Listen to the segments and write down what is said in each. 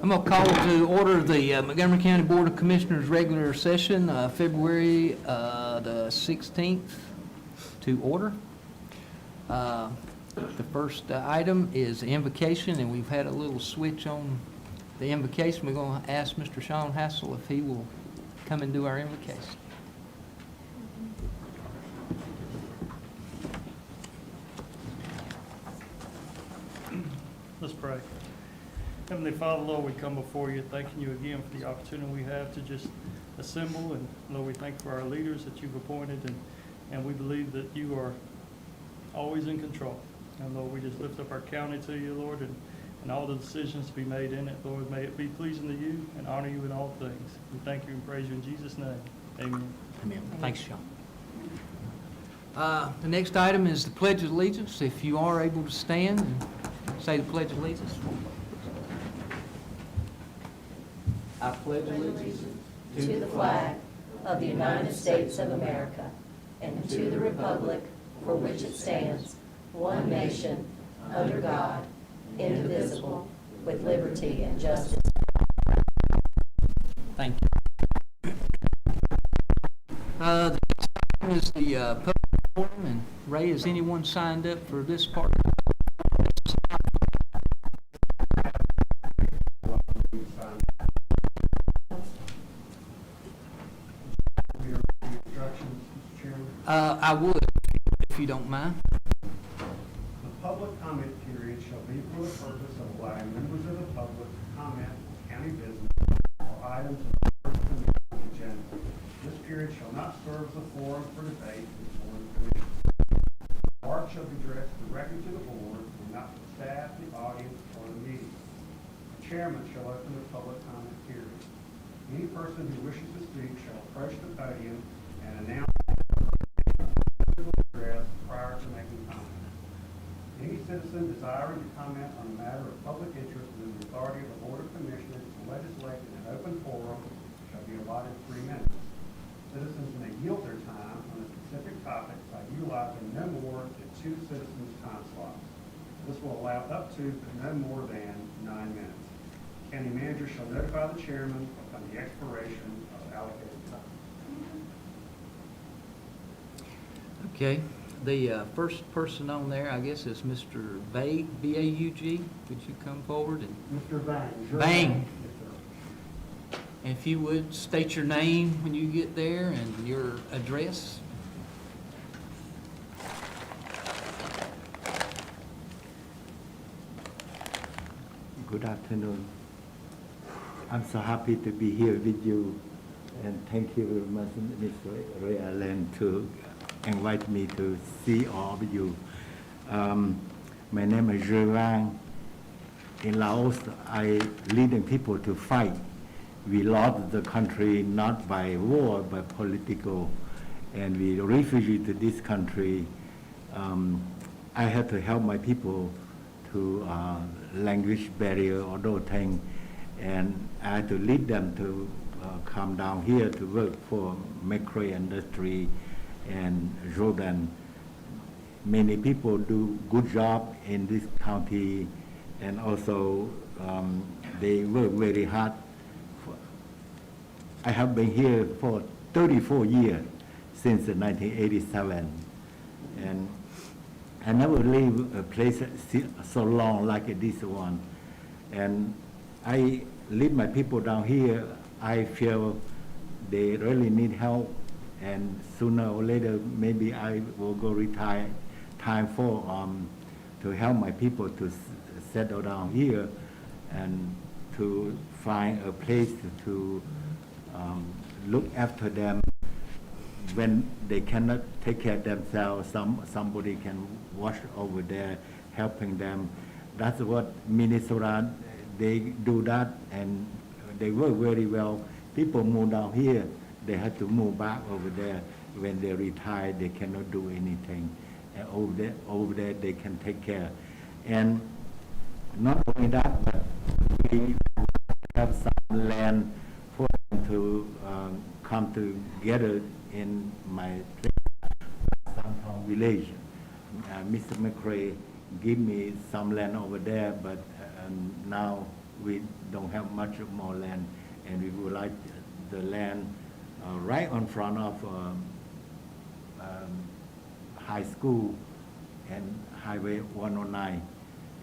I'm going to call to order the Montgomery County Board of Commissioners regular session, February the 16th, to order. The first item is the invocation, and we've had a little switch on the invocation. We're going to ask Mr. Sean Hassel if he will come and do our invocation. Let's pray. Heavenly Father, Lord, we come before you, thanking you again for the opportunity we have to just assemble. And Lord, we thank you for our leaders that you've appointed, and we believe that you are always in control. And Lord, we just lift up our county to you, Lord, and all the decisions to be made in it. Lord, may it be pleasing to you and honor you in all things. We thank you and praise you in Jesus' name. Amen. Amen. Thanks, Sean. The next item is the Pledge of Allegiance. If you are able to stand and say the Pledge of Allegiance. I pledge allegiance to the flag of the United States of America and to the republic for which it stands, one nation, under God, indivisible, with liberty and justice. Thank you. The next item is the public forum, and Ray, has anyone signed up for this part? I would, if you don't mind. The public comment period shall be for the purpose of allowing members of the public to comment on county business or items of the agenda. This period shall not serve as a forum for debate before the commission. Remarks shall be addressed directly to the board and not to the staff, the audience, or the meeting. The chairman shall open the public comment period. Any person who wishes to speak shall approach the podium and announce address prior to making comment. Any citizen desiring to comment on a matter of public interest within the authority of the Board of Commissioners to legislate in an open forum shall be allotted 3 minutes. Citizens may yield their time on a specific topic by utilizing no more than 2 citizens' time slots. This will allow up to but no more than 9 minutes. County manager shall notify the chairman upon the expiration of allocated time. Okay. The first person on there, I guess, is Mr. Baug, B-A-U-G. Would you come forward? And Mr. Bang. Bang. Yes, sir. if you would, state your name when you get there and your address. Good afternoon. I'm so happy to be here with you, and thank you very much, Mr. Ray Allen, to invite me to see all of you. My name is Wang. In Laos, I leading people to fight. We lost the country not by war, but political, and we refugee to this country. I had to help my people to language barrier or those things, and I had to lead them to come down here to work for macro industry and Jordan. Many people do good job in this county, and also they work very hard. I have been here for 34 years, since 1987, and I never leave a place so long like this one. And I lead my people down here. I feel they really need help, and sooner or later maybe I will go retire. Time for to help my people to settle down here and to find a place to look after them when they cannot take care of themselves. Somebody can watch over there, helping them. That's what Minnesota, they do that, and they work very well. People move down here, they have to move back over there. When they retire, they cannot do anything. And over there they can take care. And not only that, but we have some land for them to come together in my village. Mr. McCrae give me some land over there, but now we don't have much more land, and we would like the land right in front of high school and Highway 109.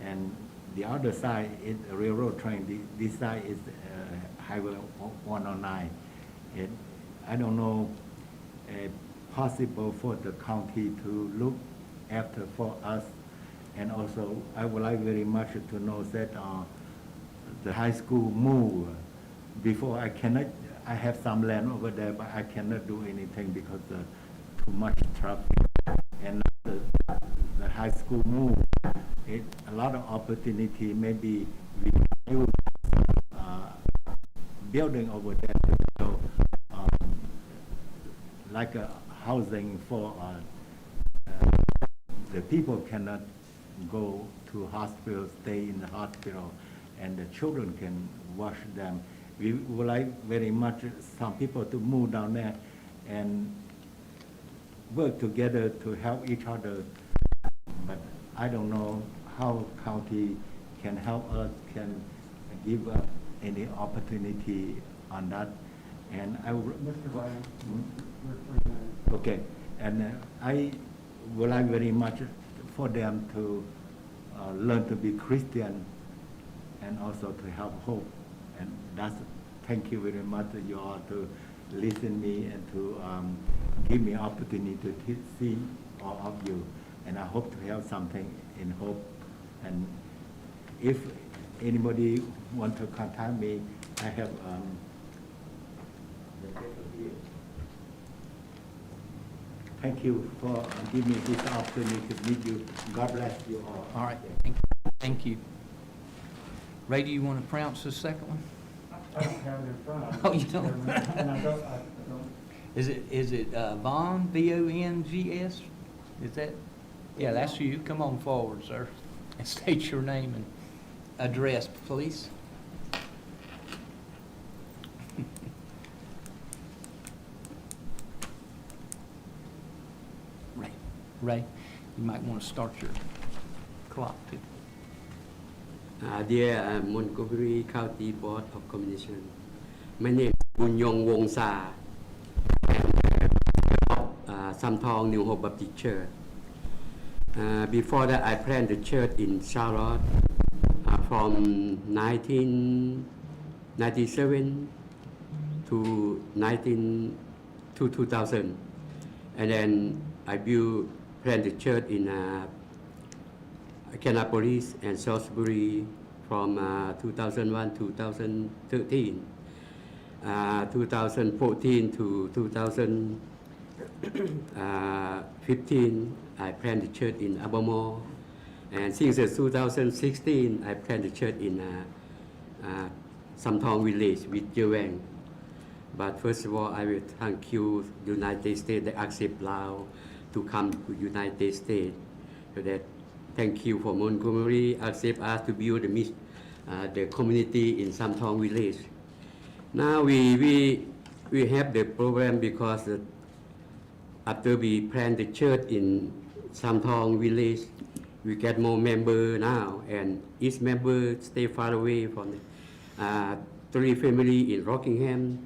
And the other side is a railroad train. This side is Highway 109. I don't know, possible for the county to look after for us. And also, I would like very much to know that the high school move. Before I have some land over there, but I cannot do anything because too much traffic. And the high school move, a lot of opportunity. Maybe we can use building over there to build, like a housing for the people cannot go to hospital, stay in the hospital, and the children can watch them. We would like very much some people to move down there and work together to help each other. But I don't know how county can help us, can give us any opportunity on that. And I would, Mr. Ryan, okay, and I would like very much for them to learn to be Christian and also to have hope. And that's, thank you very much you all to listen me and to give me opportunity to see all of you. And I hope to have something in hope. And if anybody want to contact me, I have the paper here. Thank you for giving me this opportunity to meet you. God bless you all. All right, thank you. Ray, do you want to pronounce the second one? I don't have it in front of me. Oh, you don't? And I don't. Is it Vaughn, V-O-N-G-S? Is that? Yeah, that's you. Come on forward, sir, and state your name and address, please. Ray, you might want to start your clock too. Dear Montgomery County Board of Commission, my name is Bunyong Wongsa, and Samthong New Hope Baptist Church. Before that, I planted the church in Charlotte from 1997 to 2000, and then I planted the church in Kannapolis and Salisbury from 2001 to 2013. 2014 to 2015, I planted the church in Albemarle. And since 2016, I planted the church in Samthong Village with Jewang. But first of all, I will thank you, United States, that accept Lao to come to United States. So that thank you for Montgomery, accept us to build the community in Samthong Village. Now we have the problem because after we plant the church in Samthong Village, we get more members now, and each member stay far away from 3 families in Rockingham,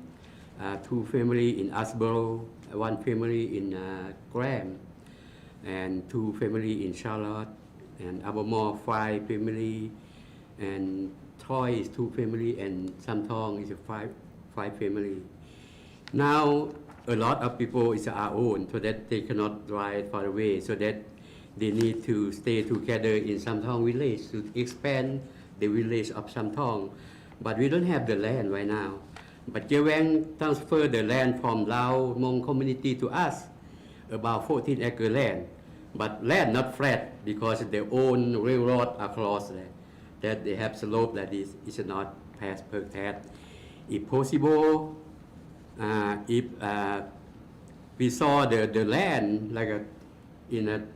2 families in Asborough, 1 family in Graham, and 2 families in Charlotte, and Albemarle 5 families, and Troy is 2 families, and Samthong is 5 families. Now a lot of people is our own, so that they cannot drive far away, so that they need to stay together in Samthong village to expand the village of Samthong. But we don't have the land right now. But Jewang transferred the land from Lao Hmong community to us, about 14 acre land. But land not flat because they own railroad across there. That they have slope that is not pass per cat. If possible, if we saw the land like in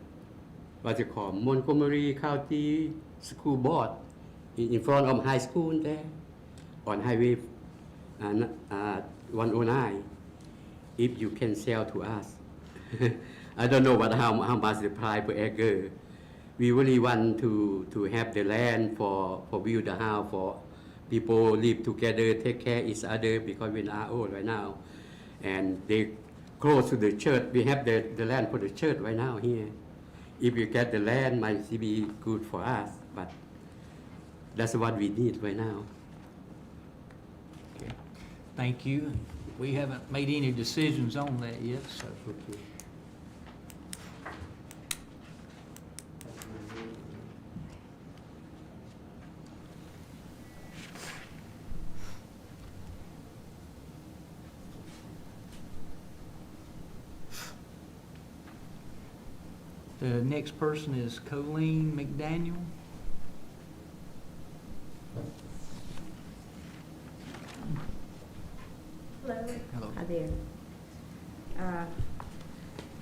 what you call Montgomery County School Board in front of high school there on Highway 109, if you can sell to us. I don't know how much the price per acre. We really want to have the land for build the house for people live together, take care each other because we are old right now. And they close to the church. We have the land for the church right now here. If you get the land, might be good for us, but that's what we need right now. Okay. Thank you. We haven't made any decisions on that yet, so. Okay. The next person is Colleen McDaniel. Hello. Hello. Hi there.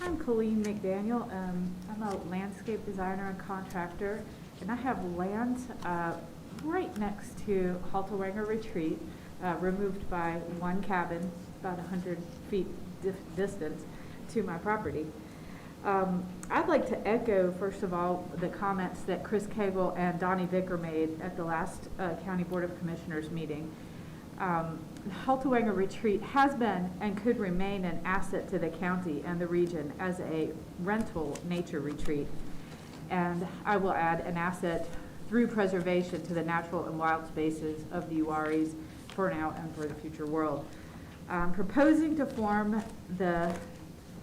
I'm Colleen McDaniel. I'm a landscape designer and contractor, and I have land right next to Halterwanger Retreat, removed by one cabin, about 100 feet distance to my property. I'd like to echo, first of all, the comments that Chris Cagle and Donnie Vicker made at the last County Board of Commissioners meeting. Halterwanger Retreat has been and could remain an asset to the county and the region as a rental nature retreat. And I will add an asset through preservation to the natural and wild spaces of the Uwharries for now and for the future world. I'm proposing to form the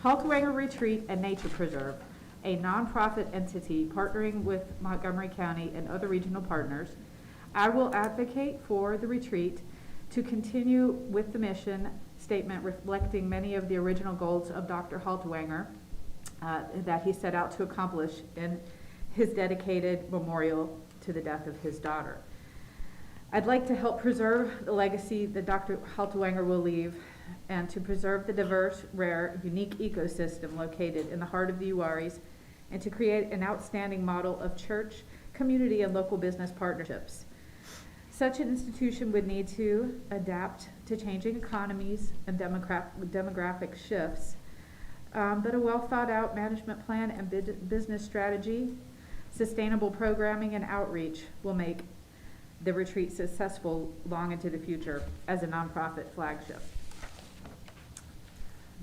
Halterwanger Retreat and Nature Preserve, a nonprofit entity partnering with Montgomery County and other regional partners. I will advocate for the retreat to continue with the mission statement reflecting many of the original goals of Dr. Halterwanger that he set out to accomplish in his dedicated memorial to the death of his daughter. I'd like to help preserve the legacy that Dr. Halterwanger will leave and to preserve the diverse, rare, unique ecosystem located in the heart of the Uwharries and to create an outstanding model of church, community, and local business partnerships. Such an institution would need to adapt to changing economies and demographic shifts, but a well-thought-out management plan and business strategy, sustainable programming, and outreach will make the retreat successful long into the future as a nonprofit flagship.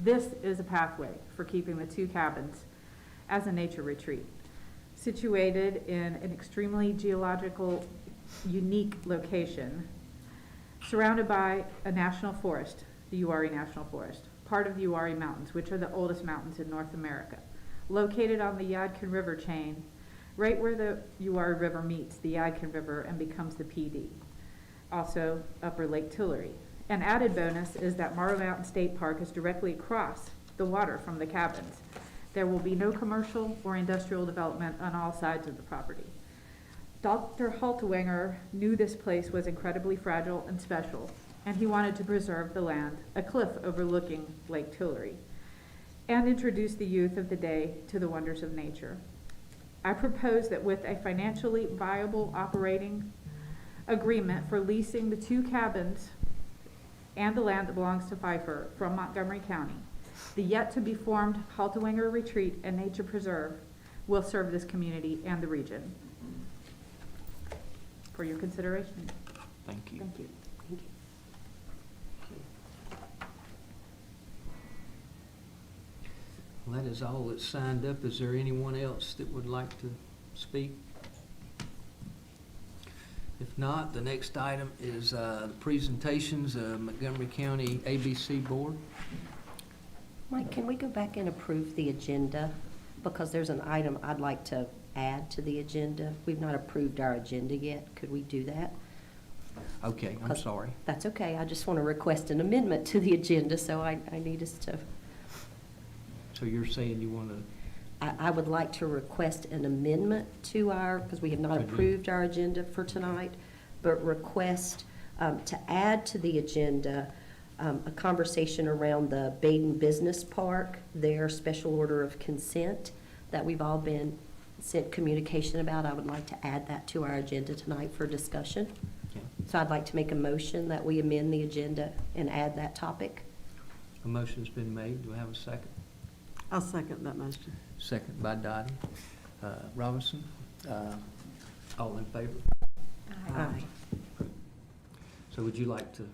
This is a pathway for keeping the two cabins as a nature retreat, situated in an extremely geological unique location, surrounded by a national forest, the Uwharrie National Forest, part of the Uwharrie Mountains, which are the oldest mountains in North America, located on the Yadkin River chain, right where the Uwharrie River meets the Yadkin River and becomes the PD. Also, Upper Lake Tillery. An added bonus is that Morrow Mountain State Park is directly across the water from the cabins. There will be no commercial or industrial development on all sides of the property. Dr. Halterwanger knew this place was incredibly fragile and special, and he wanted to preserve the land, a cliff overlooking Lake Tillery, and introduce the youth of the day to the wonders of nature. I propose that with a financially viable operating agreement for leasing the two cabins and the land that belongs to Pfeiffer from Montgomery County, the yet-to-be-formed Halterwanger Retreat and Nature Preserve will serve this community and the region. For your consideration. Thank you. Thank you. Thank you. Well, that is all that's signed up. Is there anyone else that would like to speak? If not, the next item is the presentations of Montgomery County ABC Board. Mike, can we go back and approve the agenda? Because there's an item I'd like to add to the agenda. We've not approved our agenda yet. Could we do that? Okay, I'm sorry. That's okay. I just want to request an amendment to the agenda, so I need us to, So you're saying you want to, I would like to request an amendment to our, because we have not Agenda. approved our agenda for tonight, but request to add to the agenda a conversation around the Baden Business Park, their special order of consent that we've all been sent communication about. I would like to add that to our agenda tonight for discussion. okay. So I'd like to make a motion that we amend the agenda and add that topic. A motion's been made. Do I have a second? I'll second that motion. Second by Dottie. Robinson, all in favor? Aye. So would you like to?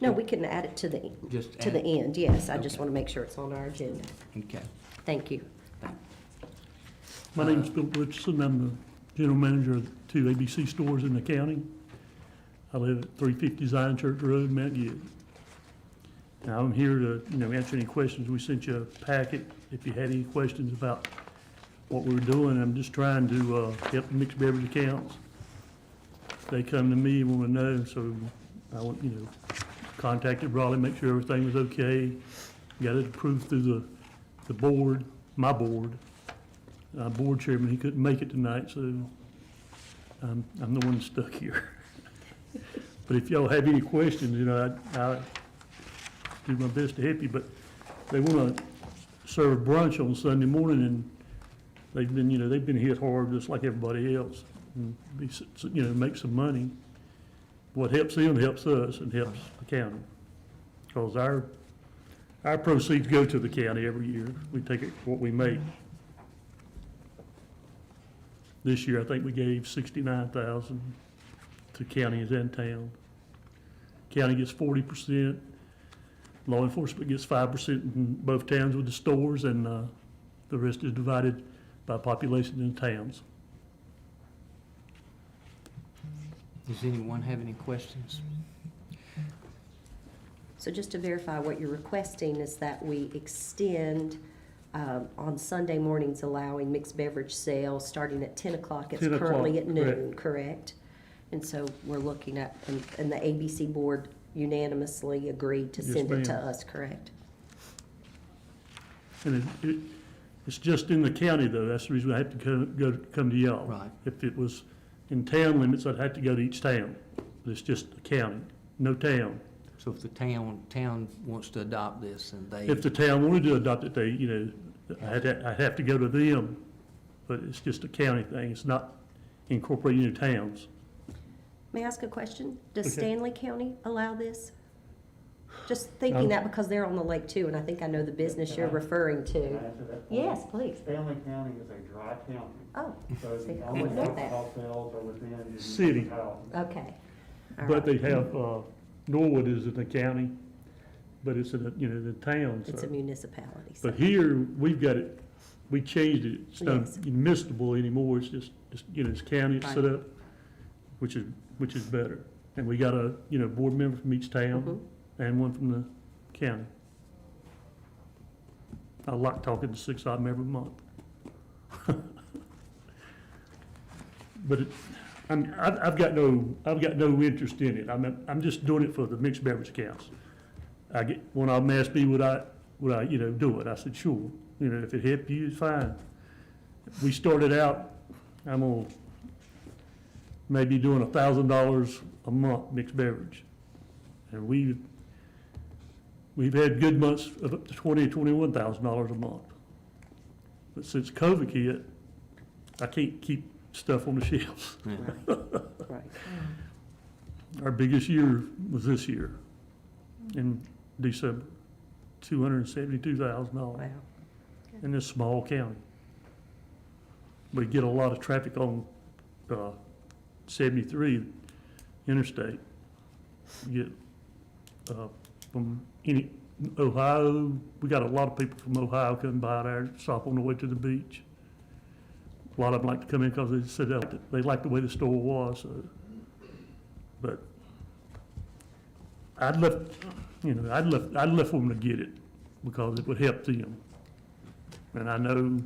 No, we can add it to the Just to the add- end, yes. I just Okay. want to make sure it's on our agenda. Okay. Thank you. My name's Phil Richardson. I'm the general manager of 2 ABC stores in the county. I live at 350 Zion Church Road, Mount Gilead. Now, I'm here to, answer any questions. We sent you a packet if you had any questions about what we were doing. I'm just trying to help the mixed beverage accounts. They come to me and want to know, so I want, contacted Raleigh, make sure everything was okay. Got it approved through the board, my board. Board chairman, he couldn't make it tonight, so I'm the one stuck here. But if y'all have any questions, I'll do my best to help you. But they want to serve brunch on Sunday morning, and they've been hit hard just like everybody else, and make some money. What helps them helps us and helps the county, because our proceeds go to the county every year. We take it what we make. This year, I think we gave $69,000 to counties and town. County gets 40%, law enforcement gets 5% in both towns with the stores, and the rest is divided by population in towns. Does anyone have any questions? So just to verify, what you're requesting is that we extend on Sunday mornings allowing mixed beverage sales starting at 10 o'clock. It's 10 o'clock, currently at noon, correct? And so we're looking at, and the ABC board unanimously agreed to Yes, send it to ma'am. us, correct? And it's just in the county, though. That's the reason I have to come to y'all. Right. If it was in town limits, I'd have to go to each town. But it's just the county, no town. So if the town wants to adopt this and they. If the town wanted to adopt it, I'd have to go to them, but it's just a county thing. It's not incorporated into towns. May I ask a question? Does Okay. Stanley County allow this? Just thinking that because they're on the lake too, and I think I know the business you're referring Can I to. answer that? Yes, please. Stanley County is a dry county, Oh, so see, the I only wouldn't know that. alcohol sales are within the City. municipality. Okay. All But right. they have, Norwood is in the county, but it's in the town, It's a so. municipality. so- But here, we've got it, we changed it. It's not Yes. municipal anymore. It's just, it's county set Right. up, which is better. And we got a, board member from each town Mhm. and one from the county. I like talking to 6 of them every month. But I've got no interest in it. I'm just doing it for the mixed beverage accounts. When I'm asked me would I do it, I said, sure. If it helped you, it's fine. We started out, I'm gonna maybe doing $1,000 a month mixed beverage. And we've had good months of up to $20,000 to $21,000 a month. But since COVID hit, I can't keep stuff on the shelves. Yeah. Right. Our biggest year was this year in December, $272,000 Wow. in this small county. We get a lot of traffic on 73 interstate. We get from Ohio, we got a lot of people from Ohio coming by there, stop on the way to the beach. A lot of them like to come in because they said they like the way the store was, so. But I'd left for them to get it because it would help them. And I know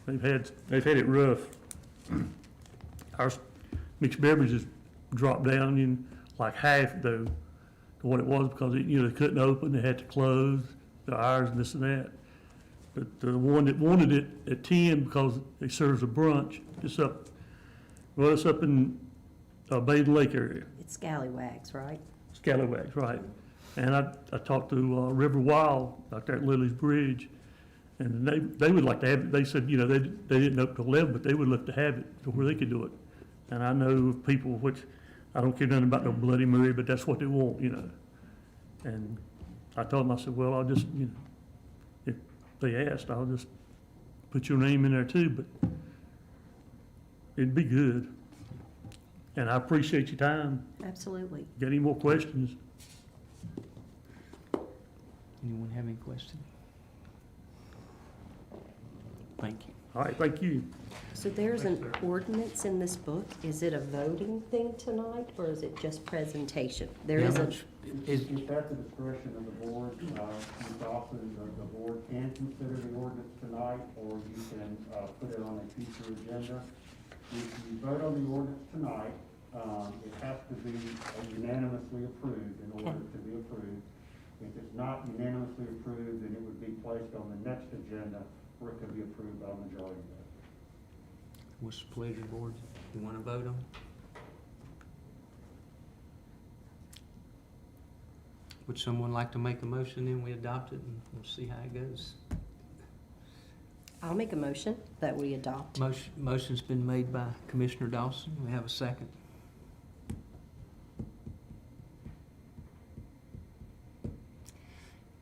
they've had it rough. Our mixed beverages dropped down in like half though to what it was because they couldn't open, they had to close the hours and this and that. But the one that wanted it at 10 because they serves a brunch, it's up in Bay Lake area. It's Scallywags, right? Scallywags, right. And I talked to River Wild out there at Lily's Bridge, and they would like to have it. They said, they didn't open till 11, but they would love to have it to where they could do it. And I know of people, which I don't care nothing about no Bloody Mary, but that's what they want, And I told them, I said, well, I'll just, if they asked, I'll just put your name in there too, but it'd be good. And I appreciate your time. Absolutely. Got any more questions? Anyone have any questions? Thank you. All right, thank you. So there's an ordinance in this book. Is it a voting thing tonight, or is it just presentation? There is a, Is, It's at the discretion of the board. Ms. Dawson, the board can consider the ordinance tonight, or you can put it on a future agenda. If you vote on the ordinance tonight, it has to be unanimously approved in order to be approved. If it's not unanimously approved, then it would be placed on the next agenda where it could be approved by a majority vote. what's the pleasure, board? You want to vote on? Would someone like to make a motion, and we adopt it, and we'll see how it goes? I'll make a motion that we adopt. Motion's been made by Commissioner Dawson. We have a second.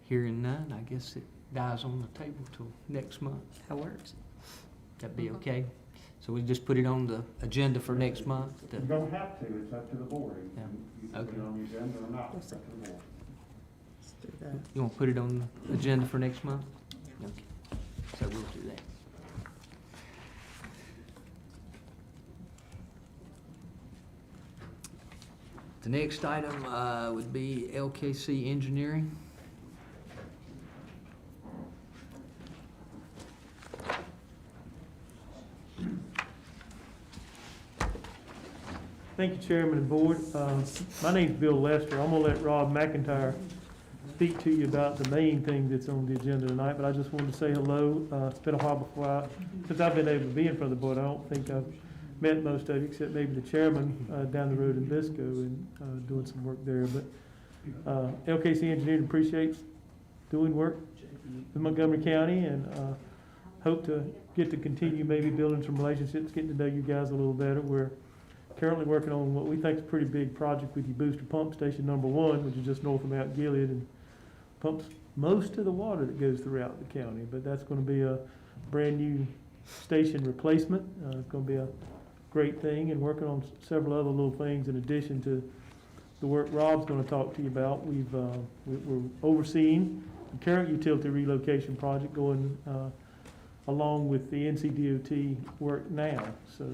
Hearing none, I guess it dies on the table till next month. That works. That'd be okay? So we just put it on the agenda for next month? You don't have to, it's up to the board. Yeah. You can put it on the agenda or not, it's up to the board. Let's do that. You want to put it on the agenda for next month? Okay, so we'll do that. The next item would be LKC Engineering. Thank you, Chairman and Board. My name's Bill Lester. I'm gonna let Rob McIntyre speak to you about the main thing that's on the agenda tonight, but I just wanted to say hello. It's been a while since I've been able to be in front of the board. I don't think I've met most of you, except maybe the chairman down the road in Bisco and doing some work there. But LKC Engineering appreciates doing work in Montgomery County, and hope to get to continue maybe building some relationships, getting to know you guys a little better. We're currently working on what we think is a pretty big project with your booster pump station number 1, which is just north of Mount Gilead and pumps most of the water that goes throughout the county. But that's going to be a brand new station replacement. It's going to be a great thing, and working on several other little things in addition to the work Rob's going to talk to you about. We're overseeing the current utility relocation project going along with the NCDOT work now. So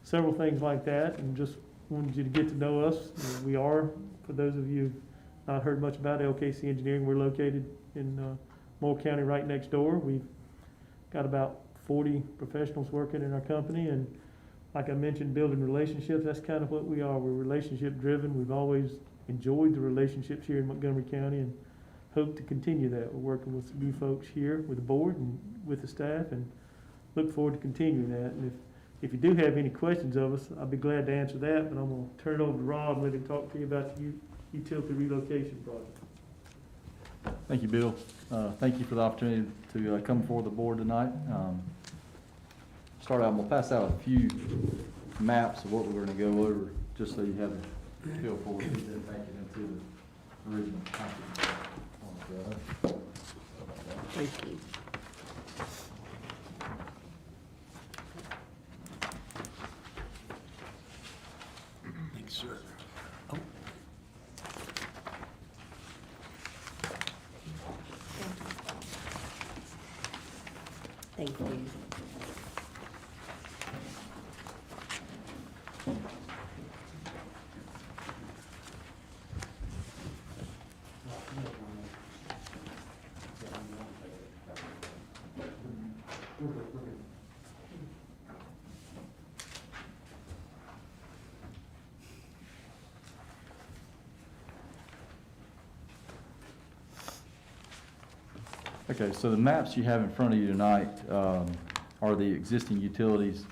several things like that, and just wanted you to get to know us. We are, for those of you who've not heard much about LKC Engineering, we're located in Moore County right next door. We've got about 40 professionals working in our company, and like I mentioned, building relationships, that's kind of what we are. We're relationship driven. We've always enjoyed the relationships here in Montgomery County and hope to continue that. We're working with some new folks here with the board and with the staff, and look forward to continuing that. And if you do have any questions of us, I'll be glad to answer that, but I'm going to turn it over to Rob and let him talk to you about the utility relocation project. Thank you, Bill. Thank you for the opportunity to come before the board tonight. Start out, I'm going to pass out a few maps of what we're going to go over, just so you have a feel for it. Then back it into the original copy. Thank you. Thanks, sir. Oh, Thank you. Okay, so the maps you have in front of you tonight are the existing utilities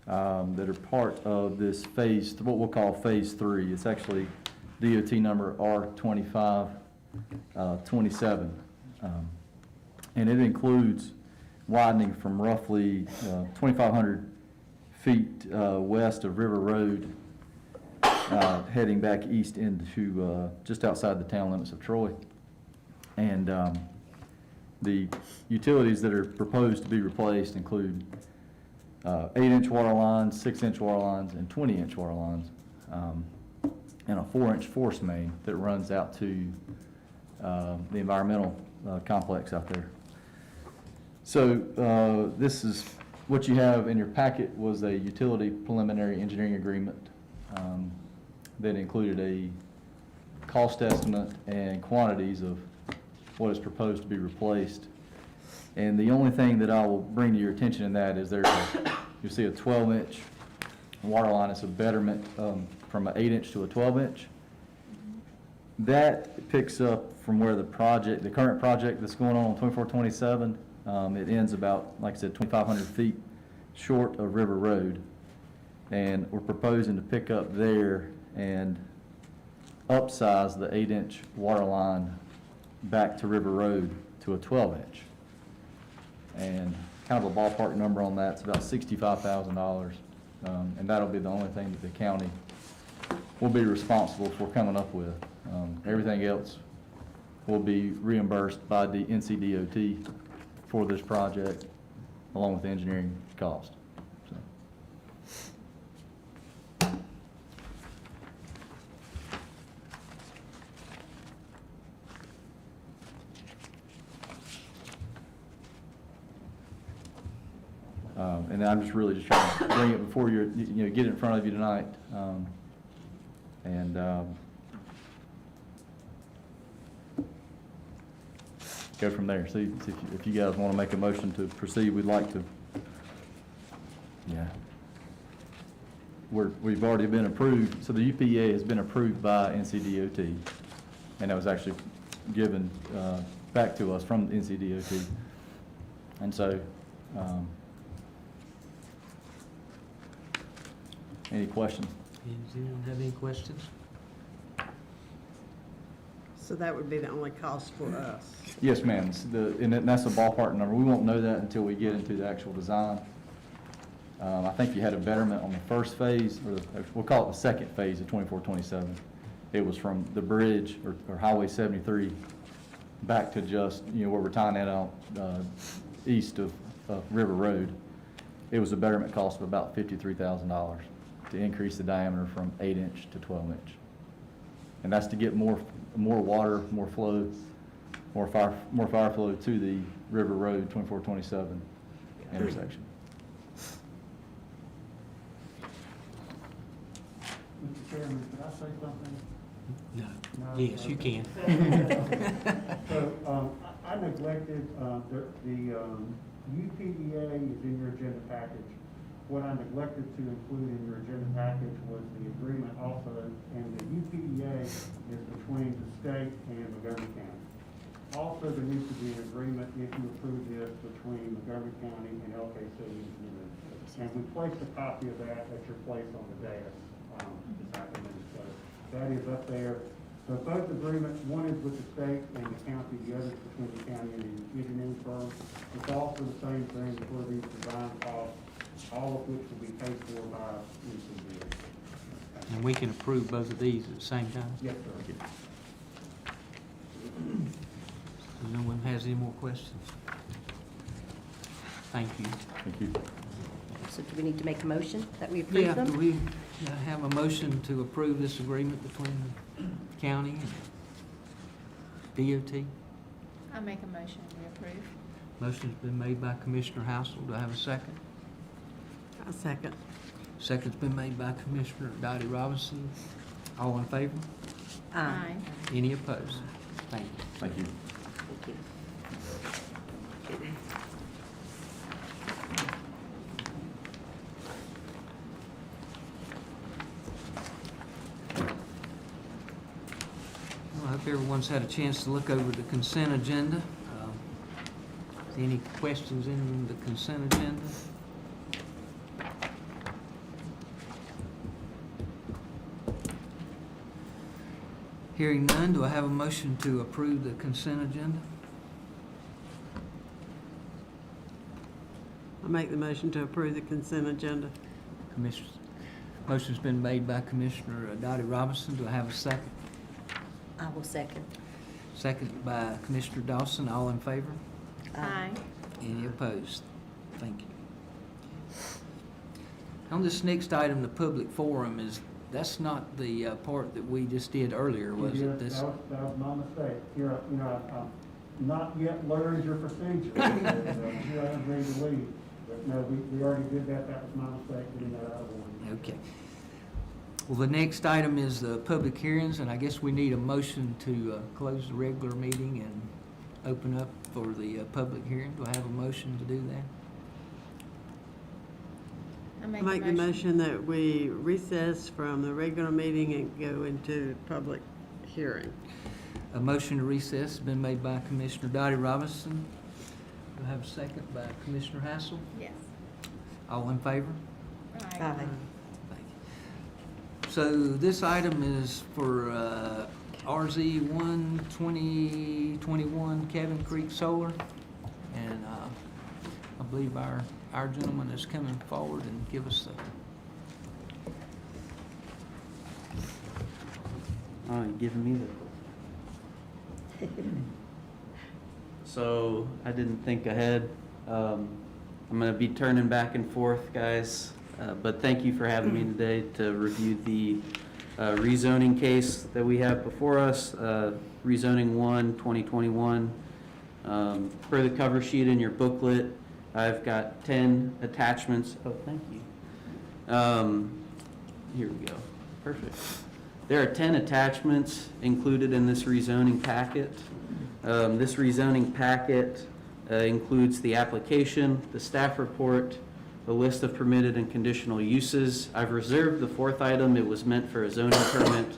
that are part of this phase, what we'll call phase 3. It's actually DOT number R2527. And it includes widening from roughly 2,500 feet west of River Road, heading back east into just outside the town limits of Troy. And the utilities that are proposed to be replaced include 8-inch water lines, 6-inch water lines, and 20-inch water lines, and a 4-inch force main that runs out to the environmental complex out there. So this is what you have in your packet was a utility preliminary engineering agreement that included a cost estimate and quantities of what is proposed to be replaced. And the only thing that I will bring to your attention in that is you'll see a 12-inch water line. It's a betterment from an 8-inch to a 12-inch. That picks up from where the current project that's going on 2427, it ends about, like I said, 2,500 feet short of River Road. And we're proposing to pick up there and upsize the 8-inch water line back to River Road to a 12-inch. And kind of a ballpark number on that's about $65,000. And that'll be the only thing that the county will be responsible for coming up with. Everything else will be reimbursed by the NCDOT for this project, along with the engineering cost. So. And I'm just really just trying to bring it before you get it in front of you tonight. Go from there. See if you guys want to make a motion to proceed, we'd like to. Yeah. We've already been approved, so the UPA has been approved by NCDOT, and that was actually given back to us from NCDOT. And so, any questions? Does anyone have any questions? So that would be the only cost for us? Yes, ma'am. And that's a ballpark number. We won't know that until we get into the actual design. I think you had a betterment on the first phase, or we'll call it the second phase of 2427. It was from the bridge or Highway 73 back to just, where we're tying that out east of River Road. It was a betterment cost of about $53,000 to increase the diameter from 8-inch to 12-inch. And that's to get more water, more flow, more fire flow to the River Road 2427 intersection. Mr. Chairman, could I say something? No. No? Yes, you can. So, I neglected, the UPDA is in your agenda package. What I neglected to include in your agenda package was the agreement also, and the UPDA is between the state and Montgomery County. Also, there needs to be an agreement, if you approve this, between Montgomery County and LKC. And we placed a copy of that at your place on the dais this afternoon. So that is up there. So both agreements, one is with the state and the county, the other is between the county and the engineering firm. It's also the same thing for these design costs, all of which will be paid for by NCDOT. And we can approve both of these at the same time? Yes, sir. So no one has any more questions? Thank you. Thank you. So do we need to make a motion that we approve Yeah, them? do we have a motion to approve this agreement between the county and DOT? I make a motion to approve. Motion's been made by Commissioner Housel. Do I have a second? A second. Second's been made by Commissioner Dottie Robinson. All in favor? Aye. Any opposed? Thank you. Thank you. Thank you. Well, I hope everyone's had a chance to look over the consent agenda. Any questions in the consent agenda? Hearing none, do I have a motion to approve the consent agenda? I make the motion to approve the consent agenda. Motion's been made by Commissioner Dottie Robinson. Do I have a second? I will second. Second by Commissioner Dawson. All in favor? Aye. Any opposed? Thank you. On this next item, the public forum that's not the part that we just did earlier, was Yeah, it? This. That was my mistake. Here, I've not yet learned your procedure. Here I am ready to leave. But no, we already did that. That was my mistake, getting that out of the way. Okay. Well, the next item is the public hearings, and I guess we need a motion to close the regular meeting and open up for the public hearing. Do I have a motion to do that? I make Make a the motion that we recess from the regular meeting and go into public hearing. A motion to recess has been made by Commissioner Dottie Robinson. Do I have a second by Commissioner Hassel? Yes. All in favor? Aye. Thank you. So this item is for RZ 1-2021 Cabin Creek Solar. And I believe our gentleman is coming forward and give us the... Oh, you're giving me the... So, I didn't think ahead. I'm going to be turning back and forth, guys. But thank you for having me today to review the rezoning case that we have before us, rezoning 1-2021. Per the cover sheet in your booklet, I've got 10 attachments. Oh, thank you. Here we go. Perfect. There are 10 attachments included in this rezoning packet. This rezoning packet includes the application, the staff report, the list of permitted and conditional uses. I've reserved the fourth item. It was meant for a zoning permit,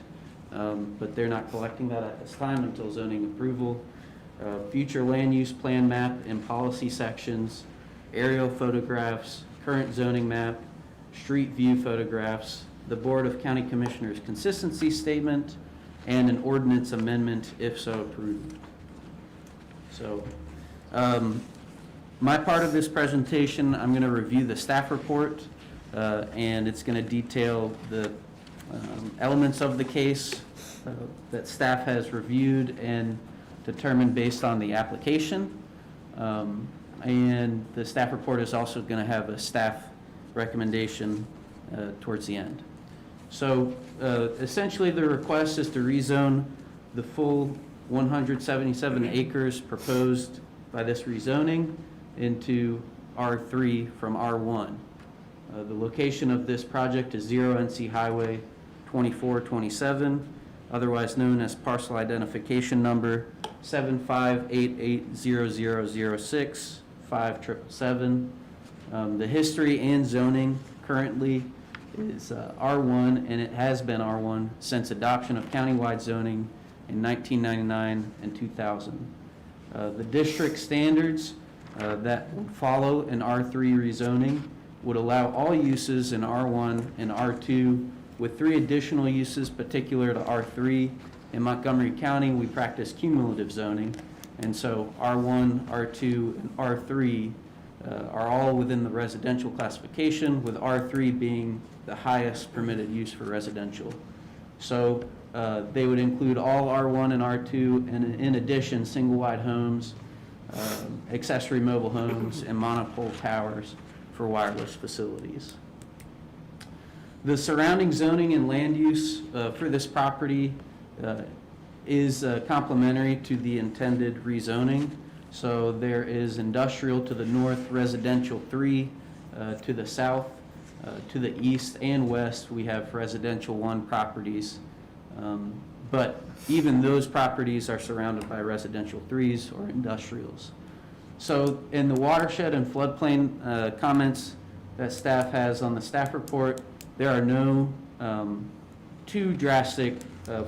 but they're not collecting that at this time until zoning approval. Future land use plan map and policy sections, aerial photographs, current zoning map, street view photographs, the Board of County Commissioners consistency statement, and an ordinance amendment if so approved. So, my part of this presentation, I'm going to review the staff report, and it's going to detail the elements of the case that staff has reviewed and determined based on the application. And the staff report is also going to have a staff recommendation towards the end. So essentially the request is to rezone the full 177 acres proposed by this rezoning into R3 from R1. The location of this project is 0 NC Highway 2427, otherwise known as parcel identification number 75880006 5777. The history and zoning currently is R1, and it has been R1 since adoption of countywide zoning in 1999 and 2000. The district standards that would follow an R3 rezoning would allow all uses in R1 and R2 with 3 additional uses particular to R3. In Montgomery County, we practice cumulative zoning, and so R1, R2, and R3 are all within the residential classification, with R3 being the highest permitted use for residential. So they would include all R1 and R2, and in addition, single-wide homes, accessory mobile homes, and monopole towers for wireless facilities. The surrounding zoning and land use for this property is complementary to the intended rezoning. So there is industrial to the north, residential 3 to the south. To the east and west, we have residential 1 properties. But even those properties are surrounded by residential 3s or industrials. So in the watershed and floodplain comments that staff has on the staff report, there are no too drastic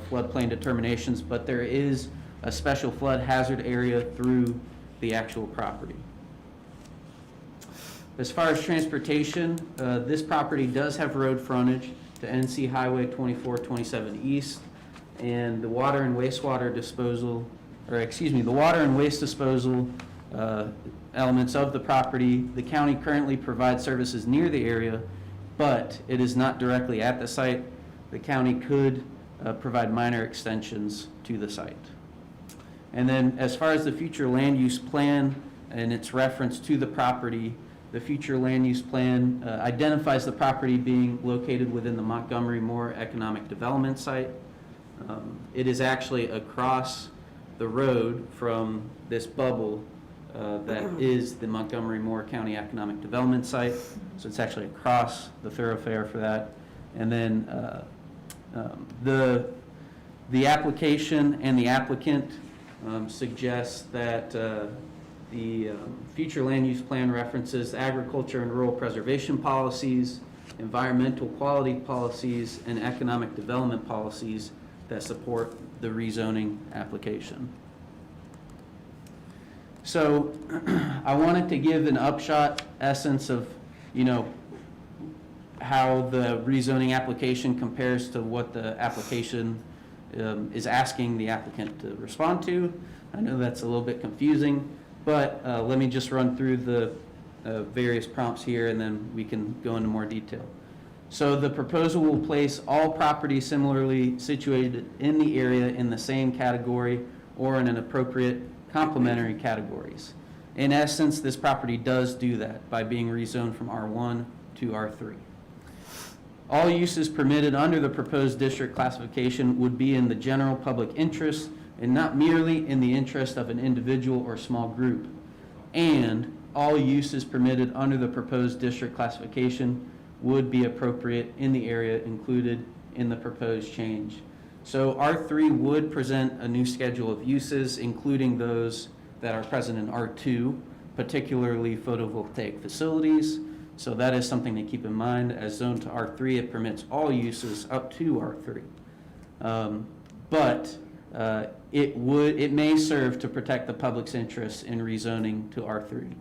floodplain determinations, but there is a special flood hazard area through the actual property. As far as transportation, this property does have road frontage to NC Highway 2427 East, and the water and wastewater disposal, the water and waste disposal elements of the property. The county currently provides services near the area, but it is not directly at the site. The county could provide minor extensions to the site. And then as far as the future land use plan and its reference to the property, The future land use plan identifies the property being located within the Montgomery Moore Economic Development Site. It is actually across the road from this bubble that is the Montgomery Moore County Economic Development Site. So it's actually across the thoroughfare for that. And then the application and the applicant suggests that the future land use plan references agriculture and rural preservation policies, environmental quality policies, and economic development policies that support the rezoning application. So I wanted to give an upshot essence of, how the rezoning application compares to what the application is asking the applicant to respond to. I know that's a little bit confusing, but let me just run through the various prompts here and then we can go into more detail. So the proposal will place all properties similarly situated in the area in the same category or in an appropriate complementary categories. In essence, this property does do that by being rezoned from R1 to R3. All uses permitted under the proposed district classification would be in the general public interest and not merely in the interest of an individual or small group. And all uses permitted under the proposed district classification would be appropriate in the area included in the proposed change. So R3 would present a new schedule of uses, including those that are present in R2, particularly photovoltaic facilities. So that is something to keep in mind. As zoned to R3, it permits all uses up to R3. But it may serve to protect the public's interest in rezoning to R3.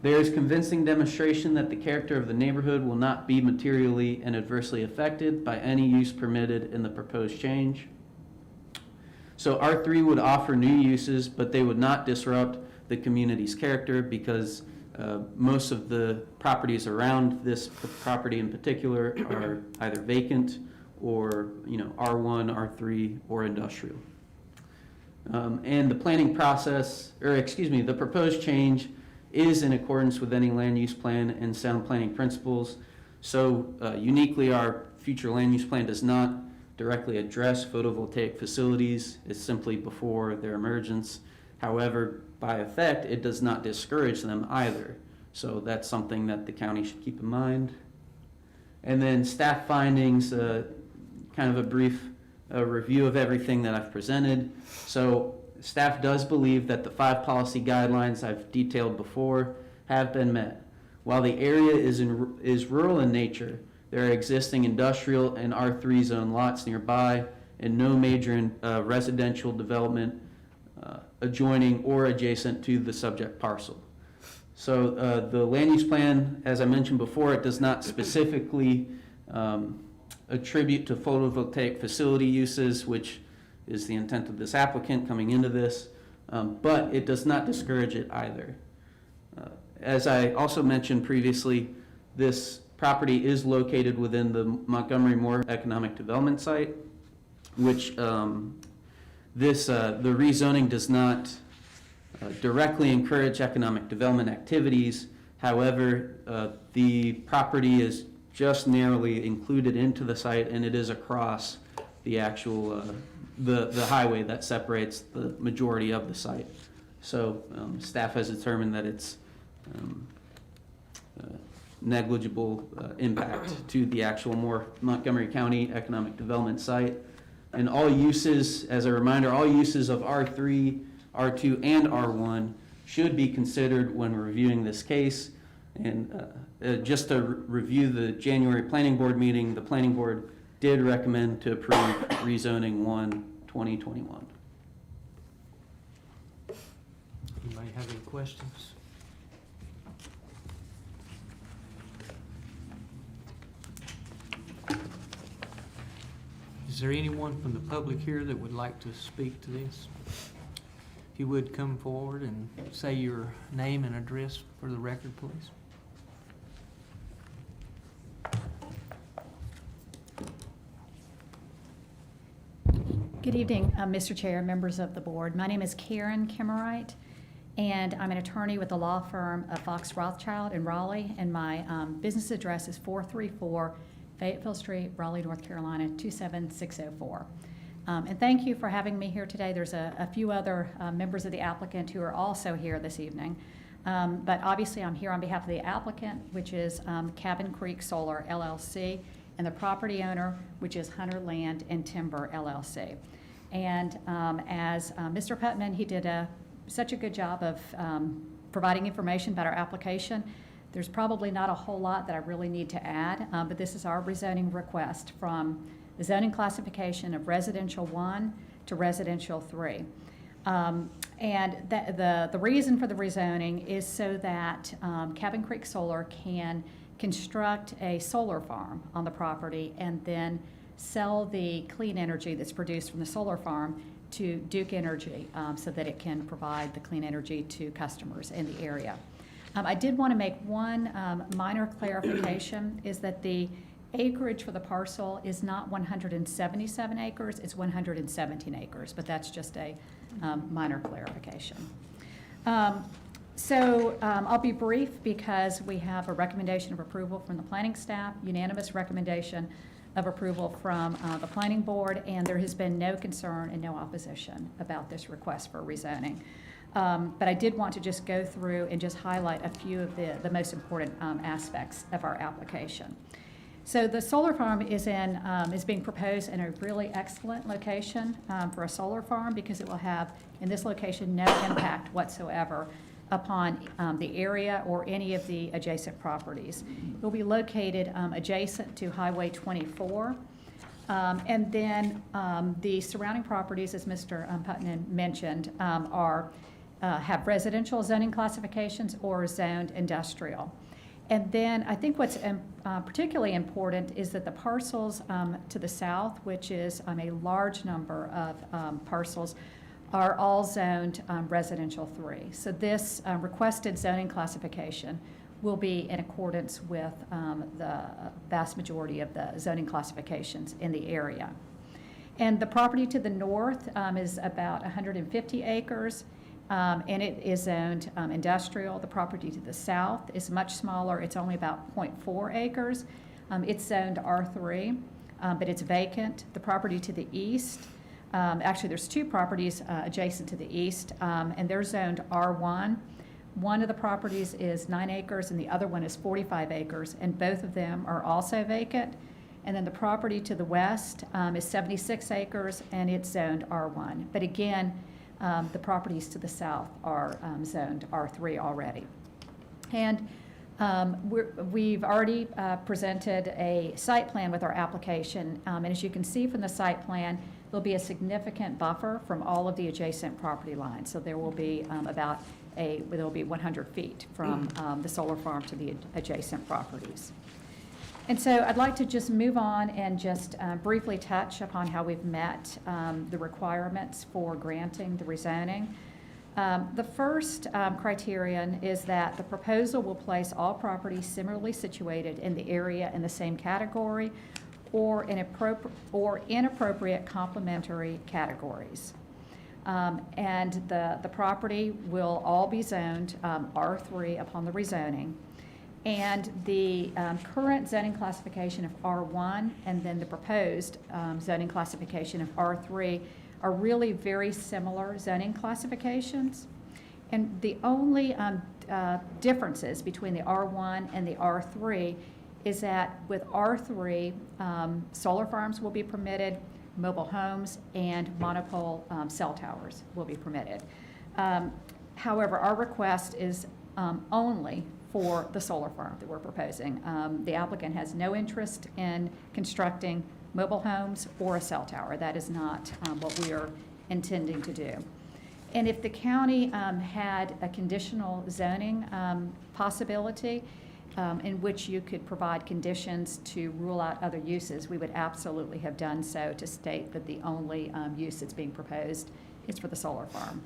There is convincing demonstration that the character of the neighborhood will not be materially and adversely affected by any use permitted in the proposed change. So R3 would offer new uses, but they would not disrupt the community's character because most of the properties around this property in particular are either vacant or R1, R3, or industrial. And the planning process, the proposed change is in accordance with any land use plan and sound planning principles. So uniquely, our future land use plan does not directly address photovoltaic facilities. It's simply before their emergence. However, by effect, it does not discourage them either. So that's something that the county should keep in mind. And then staff findings, kind of a brief review of everything that I've presented. So staff does believe that the 5 policy guidelines I've detailed before have been met. While the area is rural in nature, there are existing industrial and R3 zone lots nearby and no major residential development adjoining or adjacent to the subject parcel. So the land use plan, as I mentioned before, it does not specifically attribute to photovoltaic facility uses, which is the intent of this applicant coming into this, but it does not discourage it either. As I also mentioned previously, this property is located within the Montgomery Moore Economic Development Site, which the rezoning does not directly encourage economic development activities. However, the property is just narrowly included into the site, and it is across the actual the highway that separates the majority of the site. So staff has determined that it's negligible impact to the actual Montgomery County Economic Development Site. And all uses, as a reminder, all uses of R3, R2, and R1 should be considered when reviewing this case. And just to review the January Planning Board meeting, the Planning Board did recommend to approve rezoning 1/2021. Anybody have any questions? Is there anyone from the public here that would like to speak to this? If you would come forward and say your name and address for the record, please. Good evening, Mr. Chair, members of the board. My name is Karen Kimmerite, and I'm an attorney with the law firm of Fox Rothschild in Raleigh, and my business address is 434 Fayetteville Street, Raleigh, North Carolina, 27604. And thank you for having me here today. There's a few other members of the applicant who are also here this evening. But obviously, I'm here on behalf of the applicant, which is Cabin Creek Solar LLC, and the property owner, which is Hunter Land and Timber LLC. And as Mr. Putman, he did such a good job of providing information about our application. There's probably not a whole lot that I really need to add, but this is our rezoning request from the zoning classification of residential 1 to residential 3. And the reason for the rezoning is so that Cabin Creek Solar can construct a solar farm on the property and then sell the clean energy that's produced from the solar farm to Duke Energy so that it can provide the clean energy to customers in the area. I did want to make one minor clarification, is that the acreage for the parcel is not 177 acres, it's 117 acres, but that's just a minor clarification. I'll be brief because we have a recommendation of approval from the planning staff, unanimous recommendation of approval from the planning board, and there has been no concern and no opposition about this request for rezoning. But I did want to just go through and just highlight a few of the most important aspects of our application. So the solar farm is being proposed in a really excellent location for a solar farm, because it will have, in this location, no impact whatsoever upon the area or any of the adjacent properties. It will be located adjacent to Highway 24. And then the surrounding properties, as Mr. Putnam mentioned, have residential zoning classifications or zoned industrial. And then I think what's particularly important is that the parcels to the south, which is a large number of parcels, are all zoned residential 3. So this requested zoning classification will be in accordance with the vast majority of the zoning classifications in the area. And the property to the north is about 150 acres. And it is zoned industrial. The property to the south is much smaller. It's only about 0.4 acres. It's zoned R3, but it's vacant. The property to the east, actually there's 2 properties adjacent to the east, and they're zoned R1. One of the properties is 9 acres and the other one is 45 acres, and both of them are also vacant. And then the property to the west is 76 acres and it's zoned R1. But again, the properties to the south are zoned R3 already. And we've already presented a site plan with our application, and as you can see from the site plan, there'll be a significant buffer from all of the adjacent property lines. So there will be there'll be 100 feet from the solar farm to the adjacent properties. And so I'd like to just move on and just briefly touch upon how we've met the requirements for granting the rezoning. The first criterion is that the proposal will place all properties similarly situated in the area in the same category or inappropriate complementary categories. And the property will all be zoned R3 upon the rezoning. And the current zoning classification of R1 and then the proposed zoning classification of R3 are really very similar zoning classifications. And the only differences between the R1 and the R3 is that with R3, solar farms will be permitted, mobile homes, and monopole cell towers will be permitted. However, our request is only for the solar farm that we're proposing. The applicant has no interest in constructing mobile homes or a cell tower. That is not what we are intending to do. And if the county had a conditional zoning possibility in which you could provide conditions to rule out other uses, we would absolutely have done so to state that the only use that's being proposed is for the solar farm.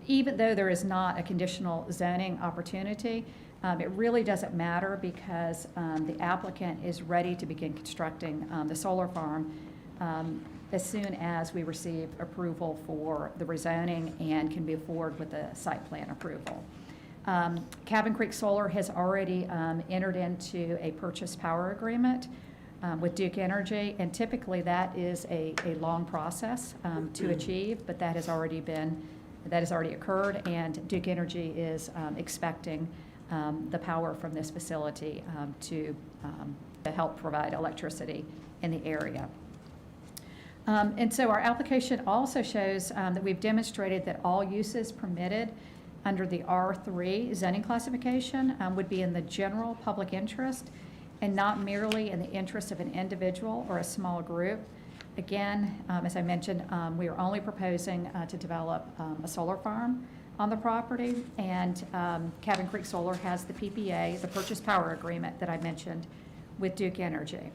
Even though there is not a conditional zoning opportunity, it really doesn't matter because the applicant is ready to begin constructing the solar farm as soon as we receive approval for the rezoning and can move forward with the site plan approval. Cabin Creek Solar has already entered into a purchase power agreement with Duke Energy, and typically that is a long process to achieve, but that has already occurred, and Duke Energy is expecting the power from this facility to help provide electricity in the area. And so our application also shows that we've demonstrated that all uses permitted under the R3 zoning classification would be in the general public interest and not merely in the interest of an individual or a small group. Again, as I mentioned, we are only proposing to develop a solar farm on the property, and Cabin Creek Solar has the PPA, the purchase power agreement that I mentioned with Duke Energy.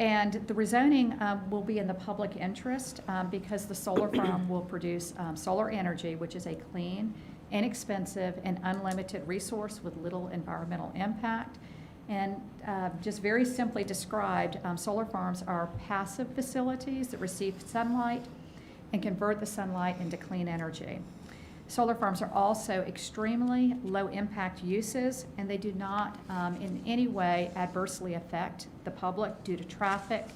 And the rezoning will be in the public interest because the solar farm will produce solar energy, which is a clean, inexpensive, and unlimited resource with little environmental impact. And just very simply described, solar farms are passive facilities that receive sunlight and convert the sunlight into clean energy. Solar farms are also extremely low-impact uses, and they do not in any way adversely affect the public due to traffic,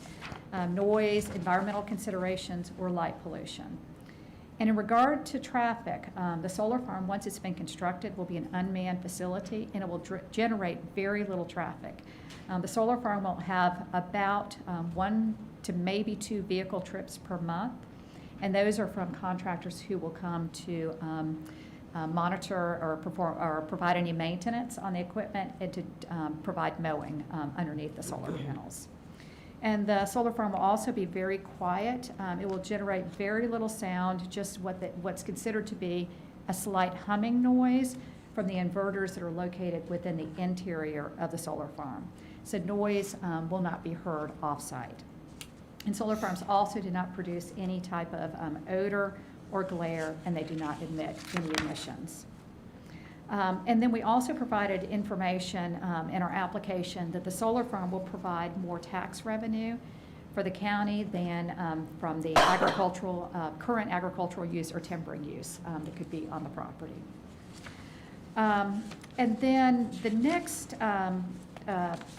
noise, environmental considerations, or light pollution. And in regard to traffic, the solar farm, once it's been constructed, will be an unmanned facility, and it will generate very little traffic. The solar farm will have about 1 to maybe 2 vehicle trips per month, and those are from contractors who will come to monitor or perform or provide any maintenance on the equipment and to provide mowing underneath the solar panels. And the solar farm will also be very quiet. It will generate very little sound, just what's considered to be a slight humming noise from the inverters that are located within the interior of the solar farm. So noise will not be heard off-site. And solar farms also do not produce any type of odor or glare, and they do not emit any emissions. And then we also provided information in our application that the solar farm will provide more tax revenue for the county than from the current agricultural use or timbering use that could be on the property. And then the next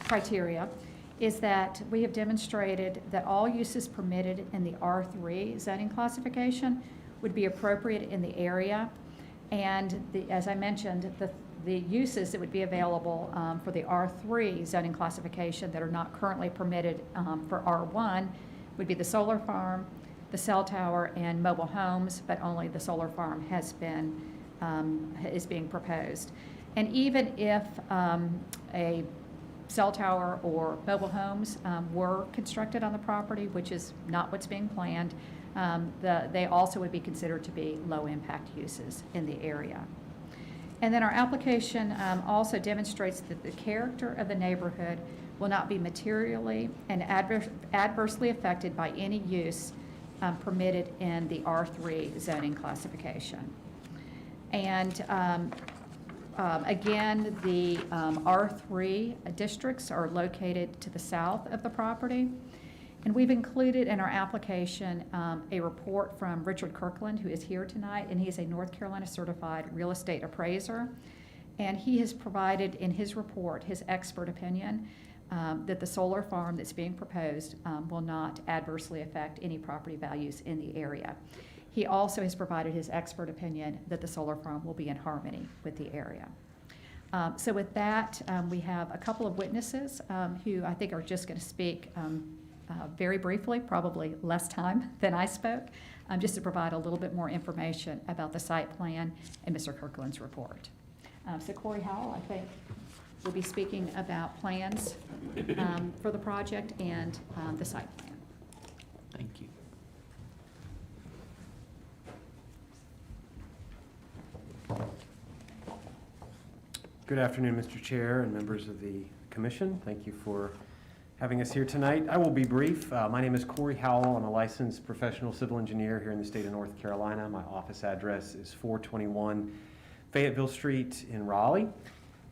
criteria is that we have demonstrated that all uses permitted in the R3 zoning classification would be appropriate in the area. And as I mentioned, the uses that would be available for the R3 zoning classification that are not currently permitted for R1 would be the solar farm, the cell tower, and mobile homes, but only the solar farm is being proposed. And even if a cell tower or mobile homes were constructed on the property, which is not what's being planned, they also would be considered to be low-impact uses in the area. And then our application also demonstrates that the character of the neighborhood will not be materially and adversely affected by any use permitted in the R3 zoning classification. And again, the R3 districts are located to the south of the property. And we've included in our application a report from Richard Kirkland, who is here tonight, and he is a North Carolina certified real estate appraiser. And he has provided in his report his expert opinion that the solar farm that's being proposed will not adversely affect any property values in the area. He also has provided his expert opinion that the solar farm will be in harmony with the area. So with that, we have a couple of witnesses who I think are just going to speak very briefly, probably less time than I spoke, just to provide a little bit more information about the site plan and Mr. Kirkland's report. So Corey Howell, I think, will be speaking about plans for the project and the site plan. Thank you. Good afternoon, Mr. Chair and members of the Commission. Thank you for having us here tonight. I will be brief. My name is Corey Howell. I'm a licensed professional civil engineer here in the state of North Carolina. My office address is 421 Fayetteville Street in Raleigh.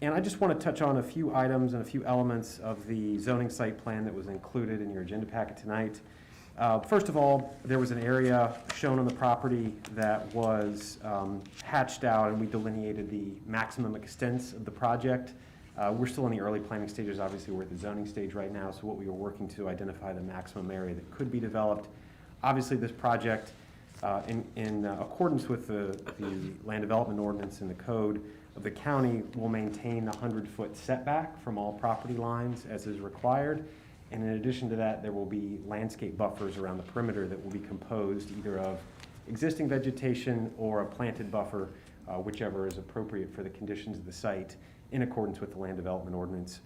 And I just want to touch on a few items and a few elements of the zoning site plan that was included in your agenda packet tonight. First of all, there was an area shown on the property that was hatched out, and we delineated the maximum extents of the project. We're still in the early planning stages. Obviously, we're at the zoning stage right now, so what we were working to identify the maximum area that could be developed. Obviously, this project, in accordance with the land development ordinance and the code of the county, will maintain a 100-foot setback from all property lines as is required. And in addition to that, there will be landscape buffers around the perimeter that will be composed either of existing vegetation or a planted buffer, whichever is appropriate for the conditions of the site in accordance with the land development ordinance.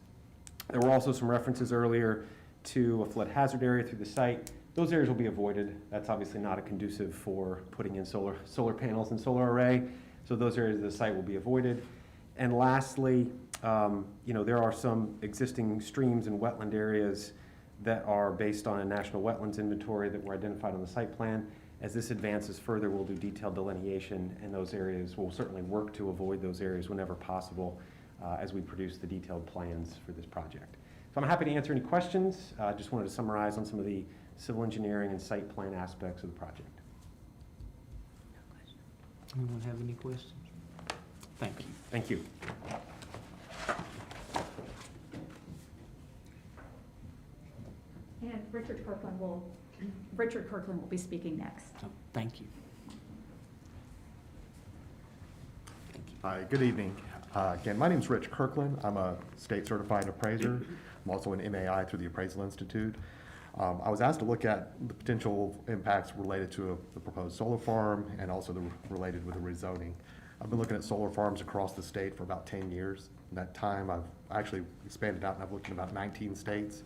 There were also some references earlier to a flood hazard area through the site. Those areas will be avoided. That's obviously not a conducive for putting in solar panels and solar array. So those areas of the site will be avoided. And lastly, there are some existing streams and wetland areas that are based on a national wetlands inventory that were identified on the site plan. As this advances further, we'll do detailed delineation, and those areas, we'll certainly work to avoid those areas whenever possible as we produce the detailed plans for this project. So I'm happy to answer any questions. I just wanted to summarize on some of the civil engineering and site plan aspects of the project. Anyone have any questions? Thank you. Thank you. And Richard Kirkland will be speaking next. Oh, thank you. Hi, good evening. Again, my name is Rich Kirkland. I'm a state certified appraiser. I'm also an MAI through the Appraisal Institute. I was asked to look at the potential impacts related to the proposed solar farm and also related with the rezoning. I've been looking at solar farms across the state for about 10 years. In that time, I've actually expanded out and I've looked at about 19 states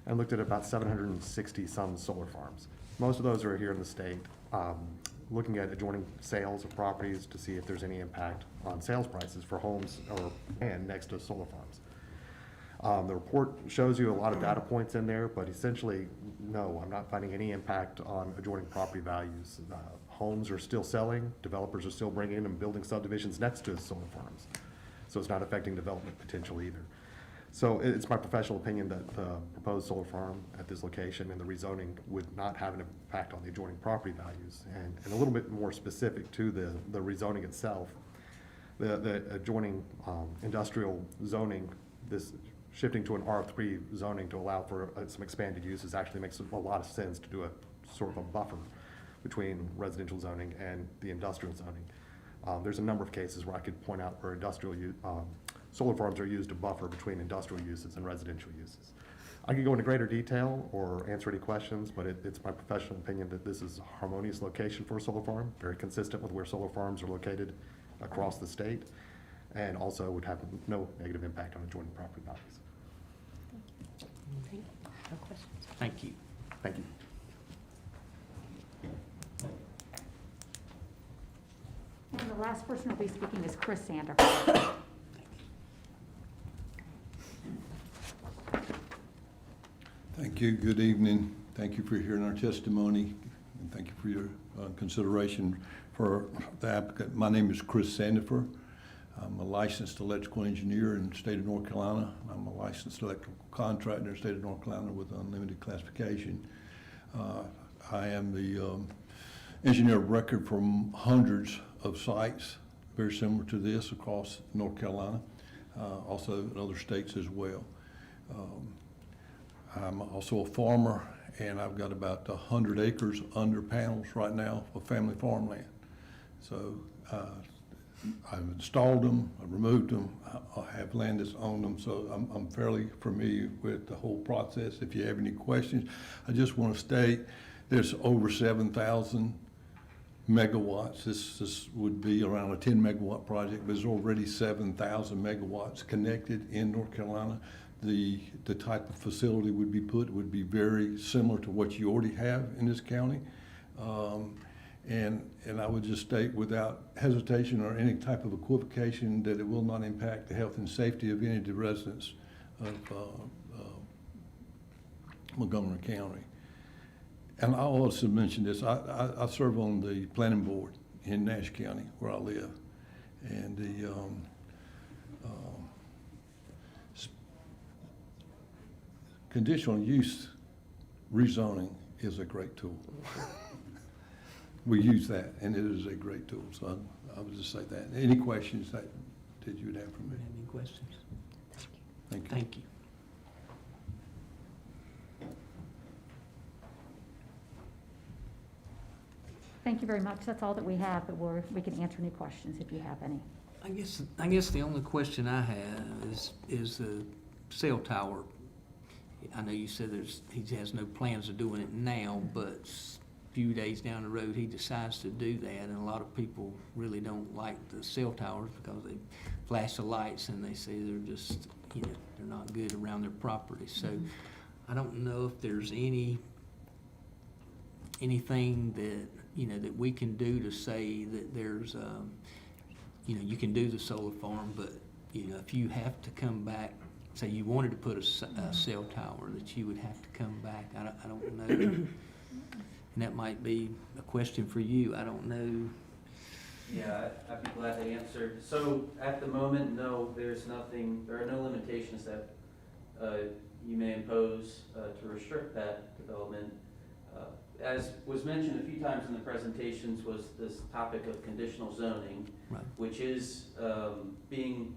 and looked at about 760 some solar farms. Most of those are here in the state, looking at adjoining sales of properties to see if there's any impact on sales prices for homes or land next to solar farms. The report shows you a lot of data points in there, but essentially, no, I'm not finding any impact on adjoining property values. Homes are still selling, developers are still bringing in and building subdivisions next to solar farms. So it's not affecting development potential either. So it's my professional opinion that the proposed solar farm at this location and the rezoning would not have an impact on the adjoining property values. And a little bit more specific to the rezoning itself, the adjoining industrial zoning, this shifting to an R3 zoning to allow for some expanded uses actually makes a lot of sense to do a sort of a buffer between residential zoning and the industrial zoning. There's a number of cases where I could point out where solar farms are used to buffer between industrial uses and residential uses. I could go into greater detail or answer any questions, but it's my professional opinion that this is a harmonious location for a solar farm, very consistent with where solar farms are located across the state, and also would have no negative impact on adjoining property values. No questions. Thank you. Thank you. And the last person who will be speaking is Chris Sandifer. Thank you. Good evening. Thank you for hearing our testimony, and thank you for your consideration for the applicant. My name is Chris Sandifer. I'm a licensed electrical engineer in the state of North Carolina. I'm a licensed electrical contractor in the state of North Carolina with unlimited classification. I am the engineer of record for hundreds of sites very similar to this across North Carolina, also in other states as well. I'm also a farmer, and I've got about 100 acres under panels right now of family farmland. So I've installed them, I've removed them, I have land that's owned them, so I'm fairly familiar with the whole process. If you have any questions, I just want to state there's over 7,000 megawatts. This would be around a 10 megawatt project, but there's already 7,000 megawatts connected in North Carolina. The type of facility would be very similar to what you already have in this county. And I would just state without hesitation or any type of equivocation that it will not impact the health and safety of any of the residents of Montgomery County. And I also mention this, I serve on the planning board in Nash County where I live. And the conditional use rezoning is a great tool. We use that, and it is a great tool, so I would just say that. Any questions that you would have for me? Any questions? Thank you. Thank you. Thank you very much. That's all that we have, but we can answer any questions if you have any. I guess the only question I have is the cell tower. I know you said he has no plans of doing it now, but a few days down the road, he decides to do that, and a lot of people really don't like the cell towers because they flash the lights and they say they're just, they're not good around their property. So I don't know if there's anything that, that we can do to say that there's, you can do the solar farm, but, if you have to come back, say you wanted to put a cell tower, that you would have to come back. I don't know. And that might be a question for you. I don't know. Yeah, I'd be glad to answer. So at the moment, no, there's nothing, there are no limitations that you may impose to restrict that development. As was mentioned a few times in the presentations was this topic of conditional zoning, Right. which is being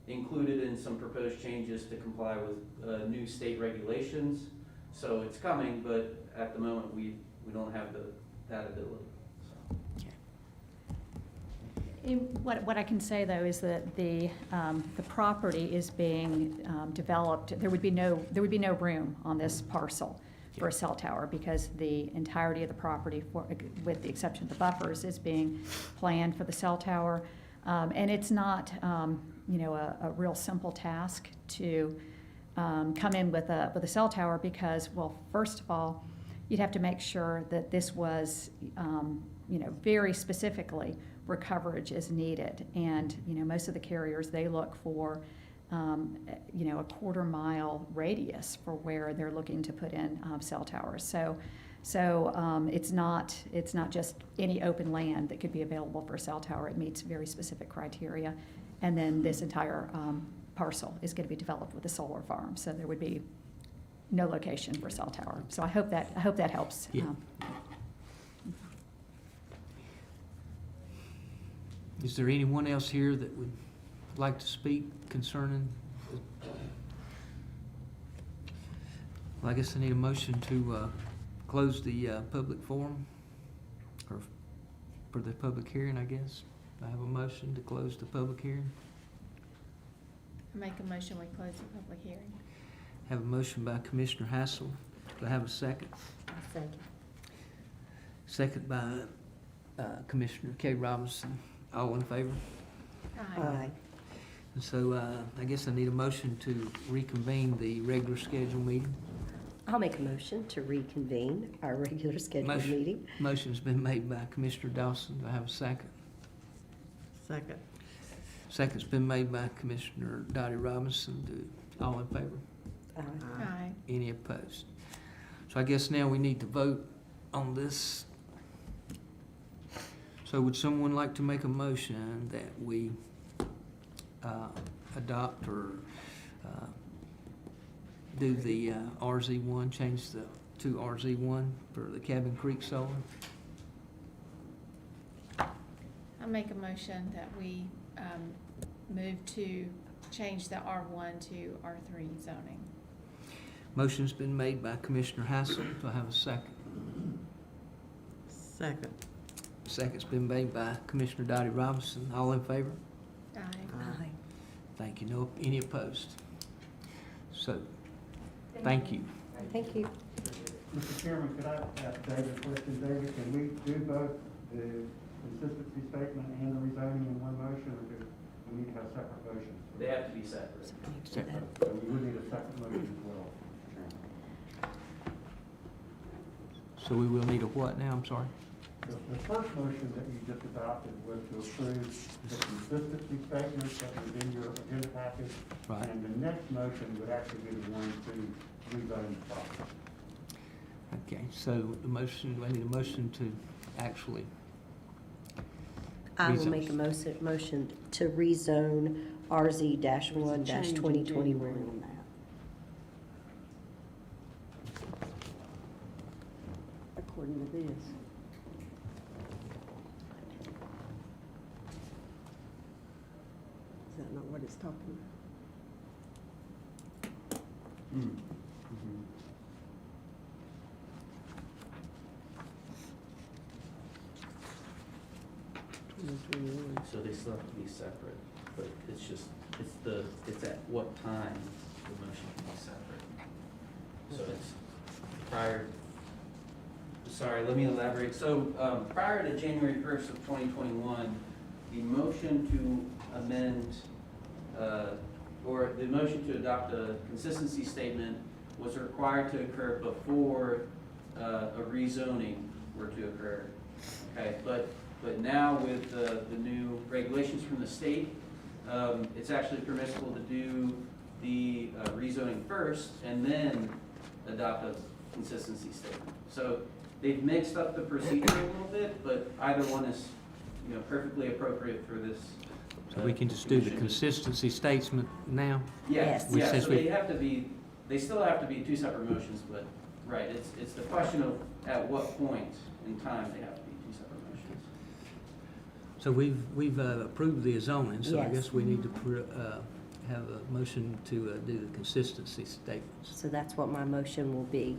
included in some proposed changes to comply with new state regulations. So it's coming, but at the moment we don't have that ability. What I can say, though, is that the property is being developed. There would be no room on this parcel for a cell tower because the entirety of the property, with the exception of the buffers, is being planned for the cell tower. And it's not, a real simple task to come in with a cell tower because, well, first of all, you'd have to make sure that this was, very specifically where coverage is needed. And, most of the carriers, they look for, a quarter-mile radius for where they're looking to put in cell towers. So it's not just any open land that could be available for a cell tower. It meets very specific criteria. And then this entire parcel is going to be developed with a solar farm. So there would be no location for a cell tower. So I hope that helps. Yeah. Is there anyone else here that would like to speak concerning? Well, I guess I need a motion to close the public forum, or for the public hearing, I guess. I have a motion to close the public hearing. I make a motion, we close the public hearing. Have a motion by Commissioner Hassel. Do I have a second? Second. Second by Commissioner K. Robinson. All in favor? Aye. And so I guess I need a motion to reconvene the regular scheduled meeting. I'll make a motion to reconvene our regular scheduled meeting. Motion's been made by Commissioner Dawson. Do I have a second? Second. Second's been made by Commissioner Dottie Robinson. All in favor? Aye. Any opposed? So I guess now we need to vote on this. So would someone like to make a motion that we adopt or do the RZ1, change to RZ1 for the Cabin Creek solar? I make a motion that we move to change the R1 to R3 zoning. Motion's been made by Commissioner Hassel. Do I have a second? Second. Second's been made by Commissioner Dottie Robinson. All in favor? Aye. Aye. Thank you. No, any opposed? So, thank you. Thank you. Mr. Chairman, could I ask David a question? David, can we do both the consistency statement and the rezoning in one motion, or do we need to have separate motions? They have to be separate. Separate. So we would need a separate motion as well. So we will need a what now? I'm sorry? The first motion that you just adopted was to approve the consistency statements that was in your agenda package. Right. And the next motion would actually be the one to rezone the property. Okay, so the motion, I need a motion to actually. I will rezone. make a motion to rezone RZ-1-2021. according to this. Is that not what it's talking about? So they still have to be separate, but it's just, it's at what time the motion can be separate. So it's prior, sorry, let me elaborate. So, prior to January 1st of 2021, the motion to amend, or the motion to adopt a consistency statement was required to occur before a rezoning were to occur. Okay, but now with the new regulations from the state, it's actually permissible to do the rezoning first and then adopt a consistency statement. So they've mixed up the procedure a little bit, but either one is, perfectly appropriate for this. So we can just do the consistency statement now? Yes, Which yeah, says so they still have to be two separate motions, but, right, it's the question of at what point in time they have to be two separate motions. So we've approved the zoning, so I Yes. guess we need to have a motion to do the consistency statements. So that's what my motion will be,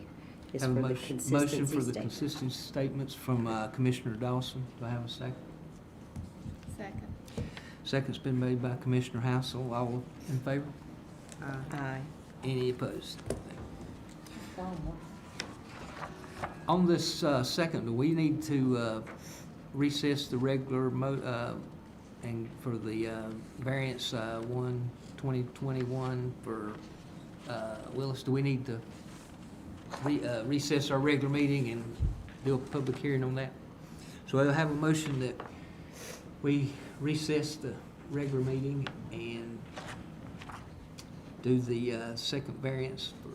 is Have for a the motion consistency for the statement. consistency statements from Commissioner Dawson. Do I have a second? Second. Second's been made by Commissioner Hassel. All in favor? Aye. Any opposed? On this second, do we need to recess the regular and for the variance 1/2021 for Willis? Do we need to recess our regular meeting and do a public hearing on that? So I'll have a motion that we recess the regular meeting and do the second variance for.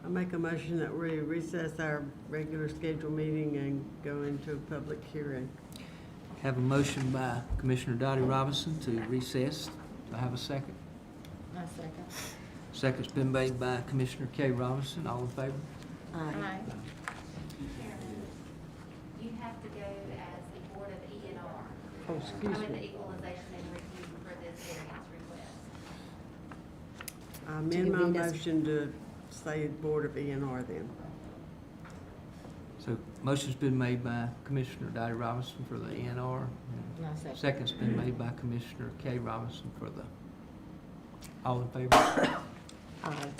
I make a motion that we recess our regular scheduled meeting and go into a public hearing. Have a motion by Commissioner Dottie Robinson to recess. Do I have a second? I second. Second's been made by Commissioner Kay Robinson. All in favor? Aye. You have to go as the Board of E&R. Oh, excuse The me. equalization and review for this variance request. I amend my motion to say Board of E&R then. So motion's been made by Commissioner Dottie Robinson for the ENR. I second. Second's been made by Commissioner Kay Robinson for the, all in favor? Aye.